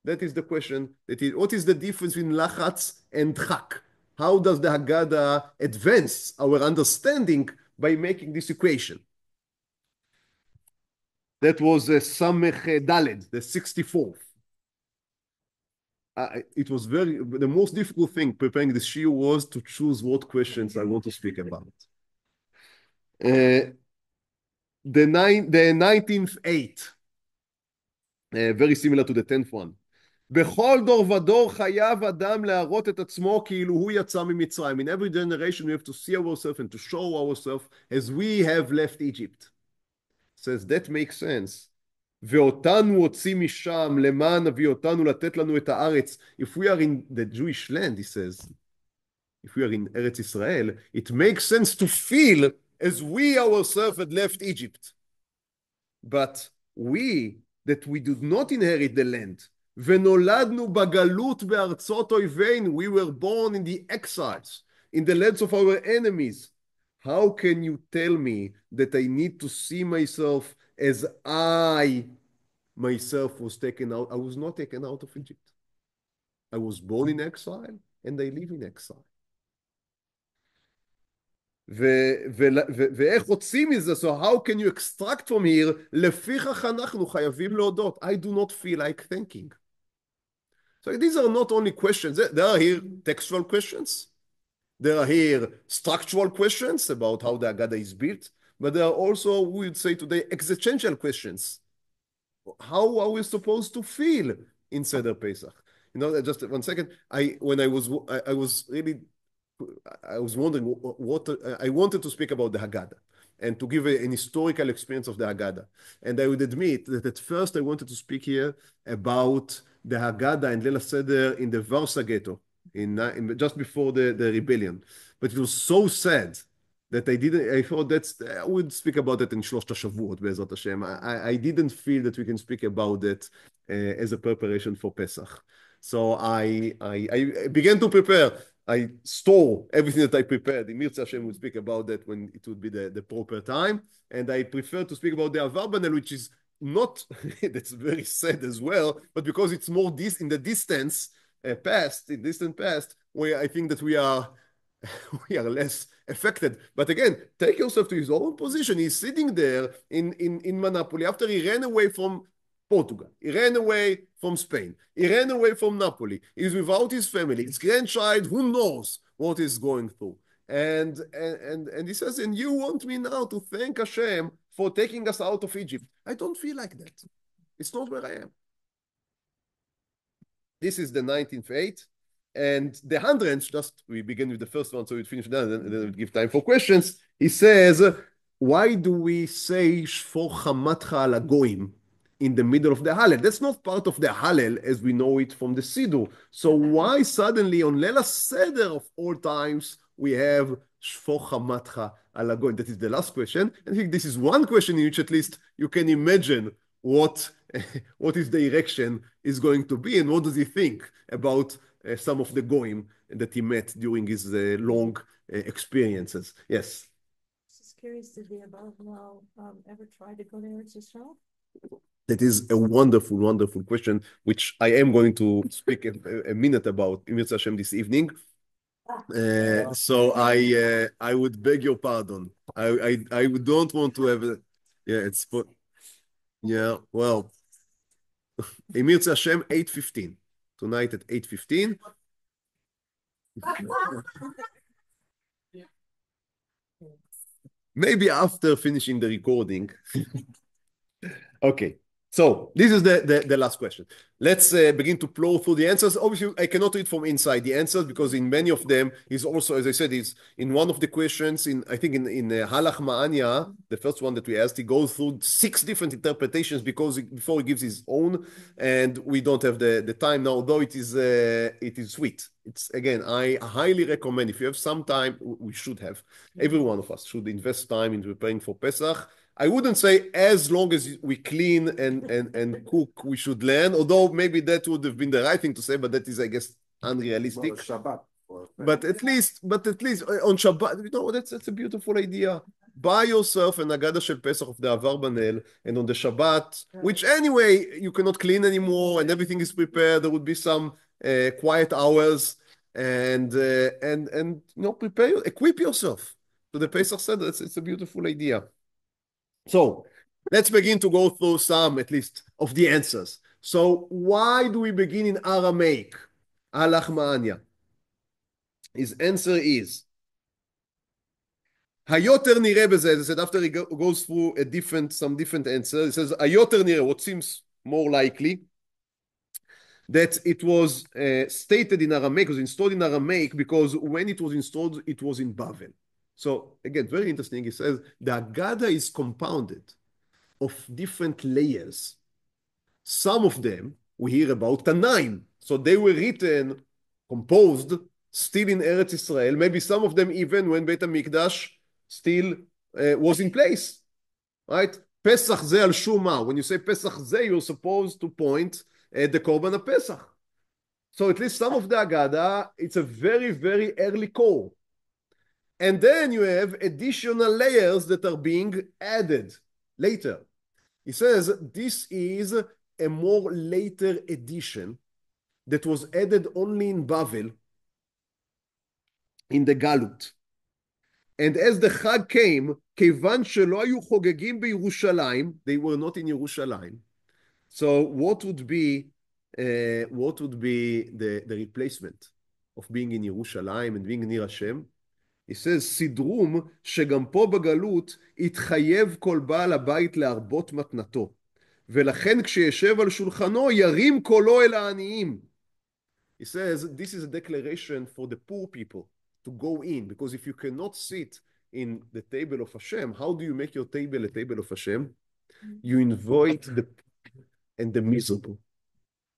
That is the question. What is the difference between lachatz and dchak? How does the Haggadah advance our understanding by making this equation? That was Samech Daled, the 64th. It was the most difficult thing preparing this shiur was to choose what questions I want to speak about. The 19th 8, very similar to the 10th one. בכל דור ודור חייב אדם להראות את עצמו כאילו הוא יצא ממצרים. In every generation we have to see ourselves and to show ourselves as we have left Egypt. Says that makes sense. ואותנו הוציא משם למען נביא אותנו לתת לנו את הארץ. If we are in the Jewish land, he says, if we are in Eretz Israel, it makes sense to feel as we ourselves had left Egypt. But we, that we did not inherit the land, ונולדנו בגלות בארצות אויבינו, we were born in the exiles, in the lands of our enemies. How can you tell me that I need to see myself as I myself was taken out? I was not taken out of Egypt. I was born in exile and I live in exile. ואיך הוצאים מזה? So how can you extract from here? לפיכך אנחנו חייבים להודות. I do not feel like thanking. So these are not only questions. There are here textual questions. There are here structural questions about how the Haggadah is built. But there are also, we would say today, existential questions. How are we supposed to feel in Seder Pesach? You know, just 1 second. I was wondering what I wanted to speak about the Haggadah and to give an historical experience of the Haggadah. And I would admit that at first I wanted to speak here about the Haggadah and Leil Seder in the Warsaw ghetto just before the rebellion. But it was so sad that I thought I would speak about it in Shlosht HaShavuot, Be'ezrat Hashem. I didn't feel that we can speak about it as a preparation for Pesach. So I began to prepare. I store everything that I prepared. Im Yirtzeh Hashem would speak about that when it would be the proper time. And I prefer to speak about the Abarbanel, which is not, that's very sad as well, but because it's more in the distant past, where I think that we are less affected. But again, take yourself to his own position. He's sitting there in Manapoli after he ran away from Portugal. He ran away from Spain. He ran away from Napoli. He's without his family. His grandchild, who knows what he's going through. And he says, and you want me now to thank Hashem for taking us out of Egypt. I don't feel like that. It's not where I am. This is the 19th eight. And the hundreds, we begin with the first one, so we finish that, and then we give time for questions. He says, why do we say Shfor Chamatcha al Hagoyim in the middle of the Hallel? That's not part of the Hallel as we know it from the Siddur. So why suddenly on Leil Seder of all times we have Shfor Chamatcha al Hagoyim? That is the last question. And I think this is one question in which at least you can imagine what his direction is going to be and what does he think about some of the goyim that he met during his long experiences. Yes. Just curious, did the Abarbanel ever try to go to Eretz Yisrael? That is a wonderful, wonderful question, which I am going to speak a minute about in Yirtzeh Hashem this evening. So I would beg your pardon. I don't want to have well, in Yirtzeh Hashem 8:15. Tonight at 8:15. Maybe after finishing the recording. Okay, so this is the last question. Let's begin to plow through the answers. Obviously, I cannot read from inside the answers because in many of them, he's also, as I said, is in one of the questions, I think in Halach Ma'anya, the first one that we asked, he goes through 6 different interpretations before he gives his own, and we don't have the time now, although it is sweet. It's, again, I highly recommend, if you have some time, we should have, every one of us should invest time in preparing for Pesach. I wouldn't say as long as we clean and cook, we should learn, although maybe that would have been the right thing to say, but that is, I guess, unrealistic. Shabbat. But at least on Shabbat, you know, that's a beautiful idea. Buy yourself an Haggadah Shel Pesach of the Abarbanel, and on the Shabbat, which anyway, you cannot clean anymore, and everything is prepared, there would be some quiet hours, and you know, equip yourself to the Pesach Seder. It's a beautiful idea. So let's begin to go through some, at least, of the answers. So why do we begin in Aramaic? Halach Ma'anya. His answer is, Hayoter nireh beze, as I said, after he goes through some different answers, he says, Hayoter nireh, what seems more likely, that it was stated in Aramaic, it was installed in Aramaic because when it was installed, it was in Babel. So again, very interesting. He says the Haggadah is compounded of different layers. Some of them we hear about Tanaim. So they were written, composed, still in Eretz Israel. Maybe some of them even when Beit HaMikdash still was in place, right? Pesach ze al shuma. When you say Pesach ze, you're supposed to point at the Korban Pesach. So at least some of the Haggadah, it's a very, very early core. And then you have additional layers that are being added later. He says this is a more later edition that was added only in Babel, in the Galut. And as the Chag came, כיוון שלא היו חוגגים בירושלים, they were not in Yerushalayim. So what would be the replacement of being in Yerushalayim and being near Hashem? He says, סידרום שגם פה בגלות התחייב כל בעל הבית להרבות מתנתו. ולכן כשישב על שולחנו ירים קולו אל העניים. He says, this is a declaration for the poor people to go in, because if you cannot sit in the table of Hashem, how do you make your table a table of Hashem? You invite the and the miserable.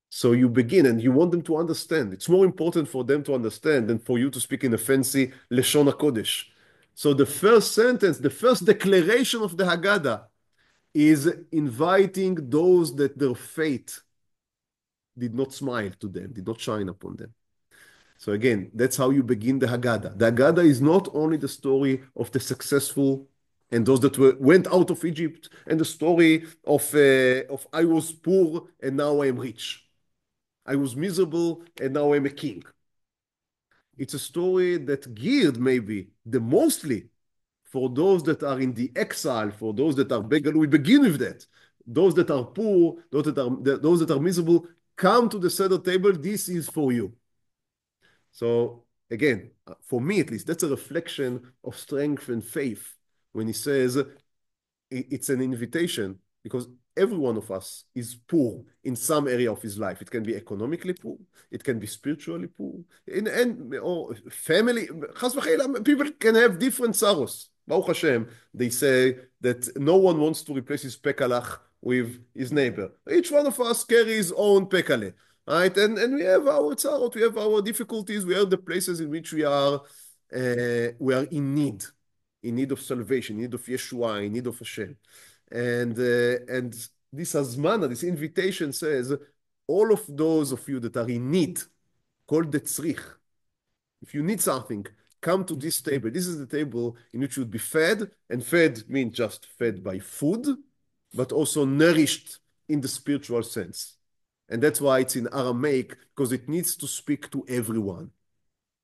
So you begin and you want them to understand. It's more important for them to understand than for you to speak in a fancy Lashon HaKodesh. So the first sentence, the first declaration of the Haggadah is inviting those that their fate did not smile to them, did not shine upon them. So again, that's how you begin the Haggadah. The Haggadah is not only the story of the successful and those that went out of Egypt, and the story of I was poor and now I am rich. I was miserable and now I'm a king. It's a story that geared maybe the mostly for those that are in the exile, for those that are beggars. We begin with that. Those that are poor, those that are miserable, come to the Seder table. This is for you. So again, for me at least, that's a reflection of strength and faith when he says it's an invitation, because every one of us is poor in some area of his life. It can be economically poor, it can be spiritually poor, or family. People can have different sorrows. Baruch Hashem, they say that no one wants to replace his pekalach with his neighbor. Each one of us carries his own pekale, right? And we have our tzarot, we have our difficulties, we have the places in which we are in need of salvation, in need of Yeshua, in need of Hashem. And this azmana, this invitation says, all of those of you that are in need, called the tzrich, if you need something, come to this table. This is the table in which you would be fed, and fed means just fed by food, but also nourished in the spiritual sense. And that's why it's in Aramaic, because it needs to speak to everyone.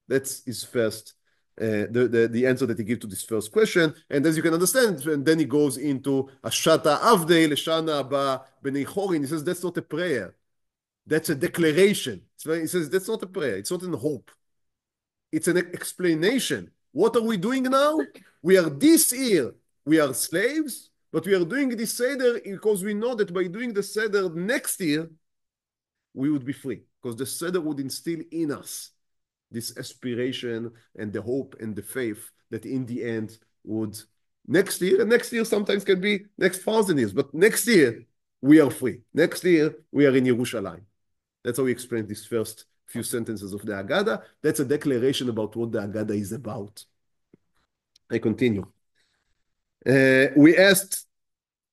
That's his first, the answer that he gives to this first question. And as you can understand, and then he goes into Ashata Avdei Leshana Haba B'nei Chorin. He says that's not a prayer. That's a declaration. He says that's not a prayer. It's not a hope. It's an explanation. What are we doing now? We are this year. We are slaves, but we are doing this Seder because we know that by doing the Seder next year, we would be free, because the Seder would instill in us this aspiration and the hope and the faith that in the end would next year, and next year sometimes can be next 1,000 years, but next year we are free. Next year we are in Yerushalayim. That's how we explain these first few sentences of the Haggadah. That's a declaration about what the Haggadah is about. I continue. We asked,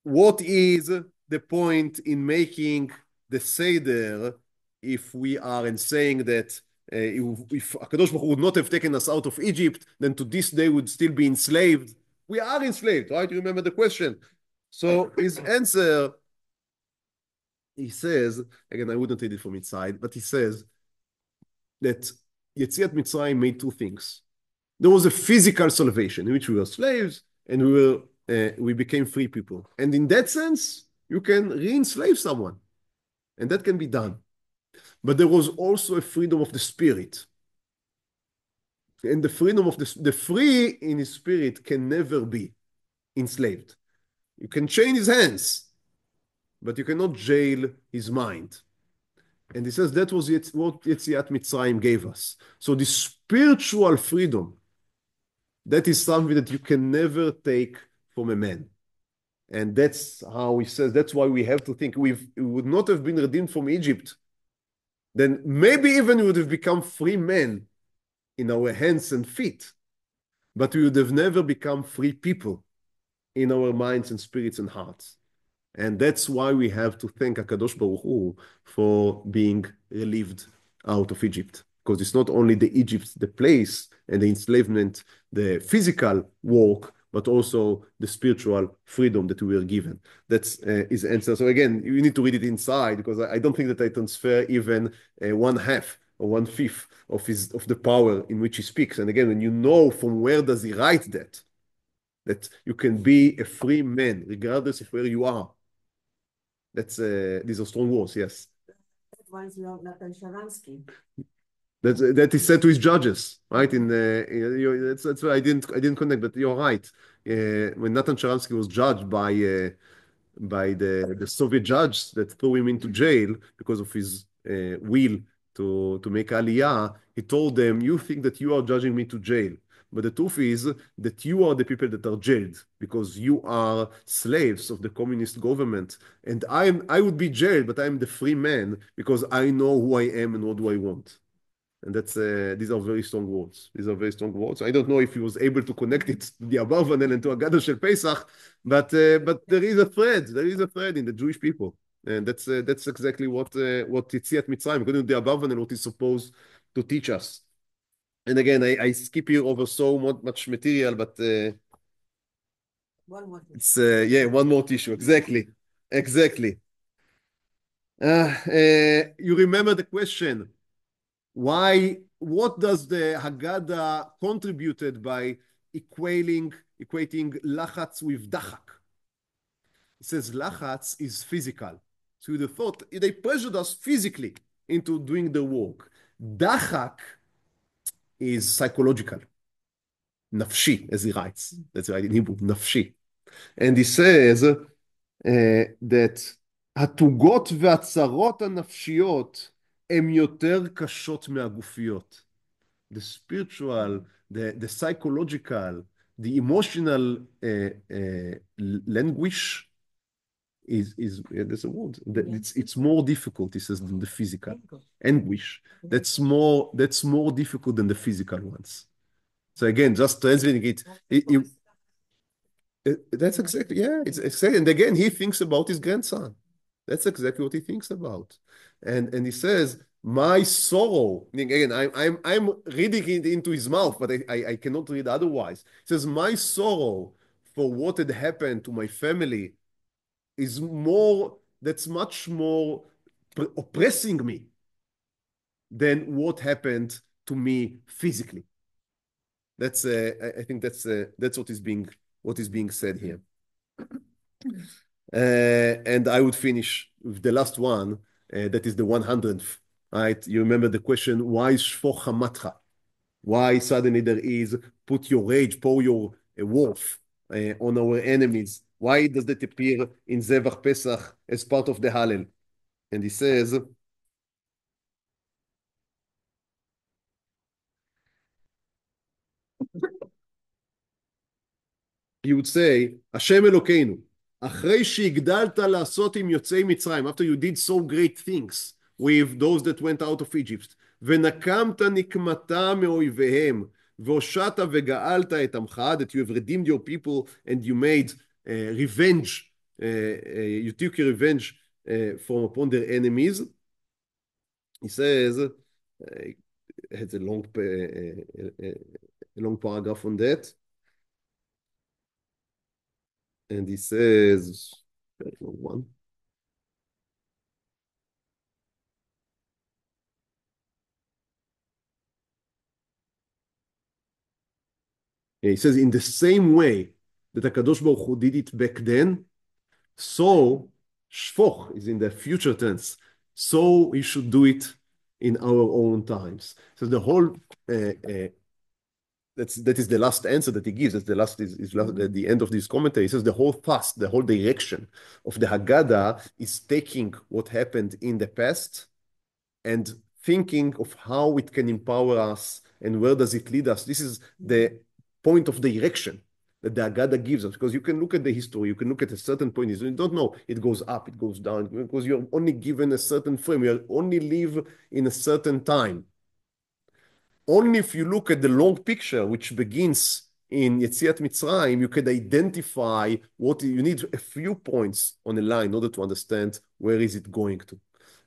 what is the point in making the Seder if we are in saying that if HaKadosh Baruch Hu would not have taken us out of Egypt, then to this day would still be enslaved? We are enslaved, right? You remember the question. So his answer, he says, again, I wouldn't read it from inside, but he says that Yetziat Mitzrayim made two things. There was a physical salvation in which we were slaves and we became free people. And in that sense, you can re-enslave someone. And that can be done. But there was also a freedom of the spirit. And the freedom of the free in his spirit can never be enslaved. You can chain his hands, but you cannot jail his mind. And he says that was what Yetziat Mitzrayim gave us. So the spiritual freedom, that is something that you can never take from a man. And that's how he says, that's why we have to think we would not have been redeemed from Egypt. Then maybe even we would have become free men in our hands and feet, but we would have never become free people in our minds and spirits and hearts. And that's why we have to thank HaKadosh Baruch Hu for being relieved out of Egypt. Because it's not only the Egypt, the place, and the enslavement, the physical work, but also the spiritual freedom that we were given. That's his answer. So again, you need to read it inside, because I don't think that I transfer even 1/2 or 1/5 of the power in which he speaks. And again, when you know from where does he write that you can be a free man regardless of where you are. These are strong words, yes. That reminds me of Nathan Sharansky. That is said to his judges, right? That's why I didn't connect, but you're right. When Nathan Sharansky was judged by the Soviet judge that threw him into jail because of his will to make Aliyah, he told them, "You think that you are judging me to jail, but the truth is that you are the people that are jailed because you are slaves of the communist government, and I would be jailed, but I'm the free man because I know who I am and what do I want." And these are very strong words. These are very strong words. I don't know if he was able to connect it to the Abarbanel and to Haggadah shel Pesach, but there is a thread. There is a thread in the Jewish people, and that's exactly what Yetziat Mitzrayim, according to the Abarbanel, what is supposed to teach us. And again, I skip here over so much material, but One more. it's one more tissue. Exactly. You remember the question? What does the Haggadah contributed by equating lachatz with dachak? It says lachatz is physical. So the thought, they pressured us physically into doing the work. Dachak is psychological. Nafshi, as he writes. That's right in Hebrew, nafshi. And he says that התוגות והצרות הנפשיות הן יותר קשות מהגופיות. The spiritual, the psychological, the emotional language there's a word. It's more difficult, he says, than the physical. Anguish. That's more difficult than the physical ones. So again, just translating that's exactly, it's exactly. And again, he thinks about his grandson. That's exactly what he thinks about. And he says, my sorrow, again, I'm reading it into his mouth, but I cannot read otherwise. He says, my sorrow for what had happened to my family that's much more oppressing me than what happened to me physically. That's I think that's what is being said here. And I would finish with the last one, that is the 100th, right? You remember the question, why shfoch hamatcha? Why suddenly there is put your rage, pour your wrath on our enemies? Why does that appear in Zevach Pesach as part of the Hallel? And he says, he would say, Hashem Elokeinu, אחרי שהגדלת לעשות עם יוצאי מצרים, after you did so great things with those that went out of Egypt, ונקמת נקמתה מאויביהם, והושעת וגאלת את עמך, that you have redeemed your people and you made revenge, you took your revenge from upon their enemies. He says, it has a long paragraph on that. And he says, one. He says, in the same way that HaKadosh Baruch Hu did it back then, so shfoch is in the future tense. So we should do it in our own times. So the whole that is the last answer that he gives. That's the last the end of this commentary. He says the whole fast, the whole direction of the Haggadah is taking what happened in the past and thinking of how it can empower us and where does it lead us. This is the point of direction that the Haggadah gives us, because you can look at the history, you can look at a certain point, you don't know, it goes up, it goes down, because you're only given a certain frame, you only live in a certain time. Only if you look at the long picture, which begins in Yetziat Mitzrayim, you can identify what you need a few points on a line in order to understand where is it going to.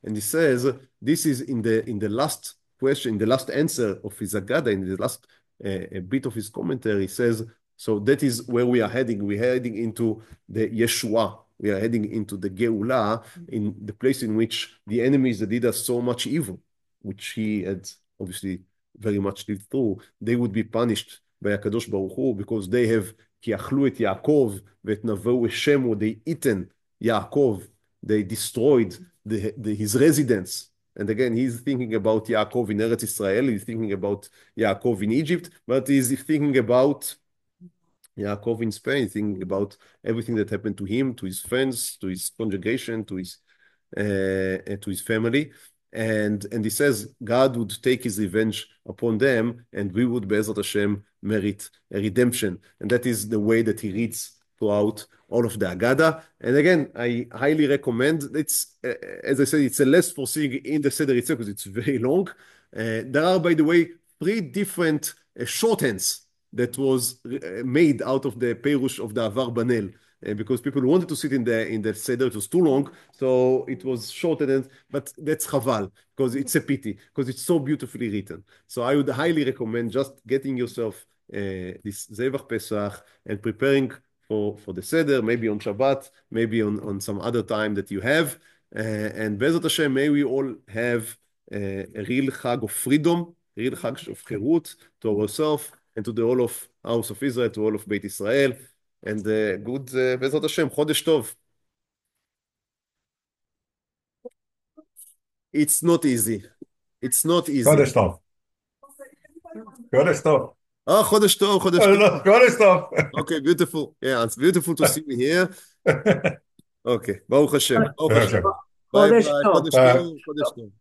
And he says, this is in the last question, in the last answer of his Haggadah, in the last bit of his commentary, he says, so that is where we are heading. We're heading into the Yeshua. We are heading into the Geulah, in the place in which the enemies that did us so much evil, which he had obviously very much lived through, they would be punished by HaKadosh Baruch Hu, because they have כי אכלו את יעקב ואת נבואו השמו, they eaten Yaakov, they destroyed his residence. And again, he's thinking about Yaakov in Eretz Israel, he's thinking about Yaakov in Egypt, but he's thinking about Yaakov in Spain, he's thinking about everything that happened to him, to his friends, to his congregation, to his family. And he says God would take his revenge upon them, and we would, Be'ezrat Hashem, merit a redemption. And that is the way that he reads throughout all of the Haggadah. And again, I highly recommend. It's, as I said, it's a less foreseeing in the Seder itself because it's very long. There are, by the way, 3 different shorthands that was made out of the Perush of the Abarbanel. Because people wanted to sit in the Seder, it was too long, so it was shortened, but that's chaval, because it's a pity, because it's so beautifully written. So I would highly recommend just getting yourself this Zevach Pesach and preparing for the Seder, maybe on Shabbat, maybe on some other time that you have. And Be'ezrat Hashem, may we all have a real Chag of freedom, a real Chag of Cherut to ourselves and to the whole of House of Israel, to all of Beit Israel. And good, Be'ezrat Hashem, Chodesh Tov. It's not easy. It's not easy. Chodesh Tov. Chodesh Tov. Oh, Chodesh Tov, Chodesh Tov. Chodesh Tov. Okay, beautiful. Yeah, it's beautiful to see you here. Okay, Baruch Hashem. Baruch Hashem. Bye bye. Chodesh Tov. Chodesh Tov.